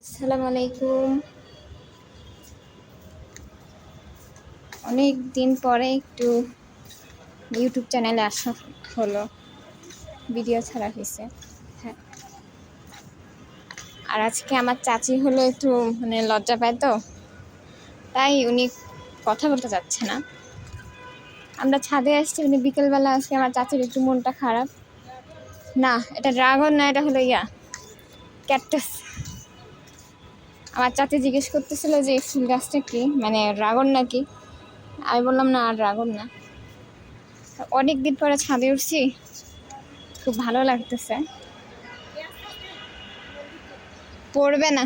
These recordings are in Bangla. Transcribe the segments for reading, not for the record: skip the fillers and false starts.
আসসালামু আলাইকুম। অনেক দিন পরে একটু ইউটিউব চ্যানেলে আসা হলো, ভিডিও ছাড়া হয়েছে। হ্যাঁ, আর আজকে আমার চাচি হলো একটু লজ্জা পায়, তো তাই উনি কথা বলতে চাচ্ছে না। আমরা ছাদে আসছি, বিকেলবেলা। আজকে আমার চাচির একটু মনটা খারাপ। না, এটা ড্রাগন না, এটা হলো ক্যাকটাস। আমার চাচি জিজ্ঞেস করতেছিল যে এই ফুল গাছটা কি, ড্রাগন নাকি। আমি বললাম না, আর ড্রাগন না। অনেক দিন পরে ছাদে উঠছি, খুব ভালো লাগতেছে। পড়বে না।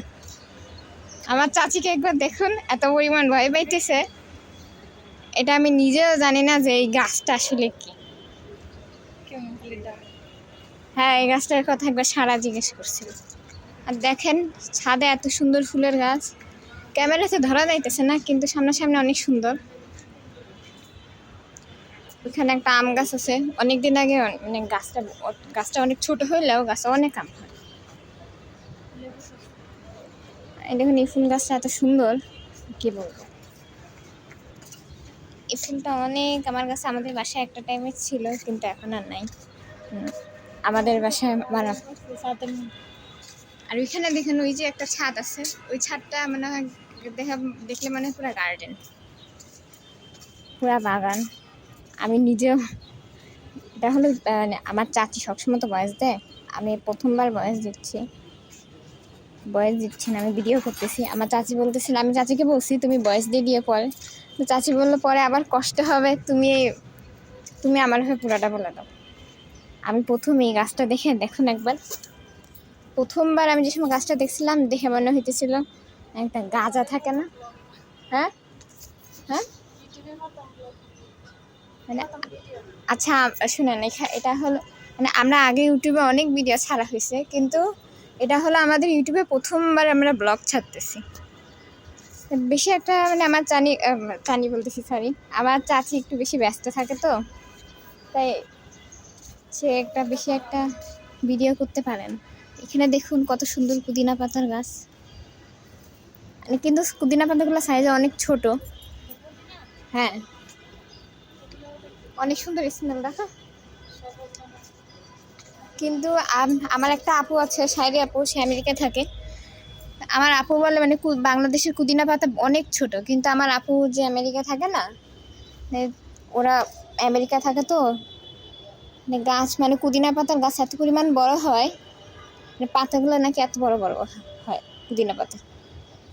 আমার চাচিকে একবার দেখুন, এত পরিমাণ ভয় পাইতেছে। এটা আমি নিজেও জানি না যে এই গাছটা আসলে কি। হ্যাঁ, এই গাছটার কথা একবার সারা জিজ্ঞেস করছিল। আর দেখেন, ছাদে এত সুন্দর ফুলের গাছ। ক্যামেরাতে ধরা যাইতেছে না, কিন্তু সামনাসামনি অনেক সুন্দর। ওখানে একটা আম গাছ আছে। অনেকদিন আগে গাছটা অনেক ছোট হইলেও গাছে অনেক আম হয়। এই দেখুন, এই ফুল গাছটা এত সুন্দর, কি বলবো। এই ফুলটা অনেক আমার কাছে, আমাদের বাসায় একটা টাইমে ছিল, কিন্তু এখন আর নাই। আমাদের বাসায় মারা। আর ওইখানে দেখেন, ওই যে একটা ছাদ আছে, ওই ছাদটা মনে হয় দেখলে মানে পুরা গার্ডেন, পুরা বাগান। আমি নিজেও, এটা হলো আমার চাচি সবসময় তো বয়স দেয়, আমি প্রথমবার বয়স দিচ্ছি না, আমি ভিডিও করতেছি। আমার চাচি বলতেছিল, আমি চাচিকে বলছি তুমি বয়স দিয়ে পরে। তো চাচি বললো পরে আবার কষ্ট হবে, তুমি আমার হয়ে পুরাটা বলে দাও। আমি প্রথম এই গাছটা দেখুন একবার, প্রথমবার আমি যে সময় গাছটা দেখছিলাম, দেখে মনে হইতেছিল একটা গাঁজা থাকে না। হ্যাঁ হ্যাঁ, আচ্ছা শুনেন, এটা হলো আমরা আগে ইউটিউবে অনেক ভিডিও ছাড়া হয়েছে, কিন্তু এটা হলো আমাদের ইউটিউবে প্রথমবার আমরা ব্লগ ছাড়তেছি। বেশি একটা আমার চানি বলতেছি, সরি, আমার চাচি একটু বেশি ব্যস্ত থাকে, তো তাই সে বেশি একটা ভিডিও করতে পারেন। এখানে দেখুন কত সুন্দর পুদিনা পাতার গাছ, কিন্তু পুদিনা পাতাগুলো সাইজে অনেক ছোট। হ্যাঁ, অনেক সুন্দর স্মেল, দেখো। কিন্তু আমার একটা আপু আছে, শায়রি আপু, সে আমেরিকায় থাকে। আমার আপু বলে বাংলাদেশের পুদিনা পাতা অনেক ছোট, কিন্তু আমার আপু যে আমেরিকা থাকে না, ওরা আমেরিকা থাকে, তো গাছ পুদিনা পাতার গাছ এত পরিমাণ বড় হয়, পাতাগুলো নাকি এত বড় বড় হয় পুদিনা পাতা।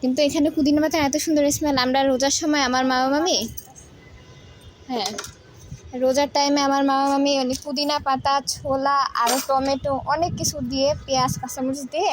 কিন্তু এখানে পুদিনা পাতার এত সুন্দর স্মেল। আমরা রোজার সময় আমার মামা মামি, হ্যাঁ, রোজার টাইমে আমার মামা মামি পুদিনা পাতা, ছোলা, আরও টমেটো, অনেক কিছু দিয়ে, পেঁয়াজ, কাঁচামরিচ দিয়ে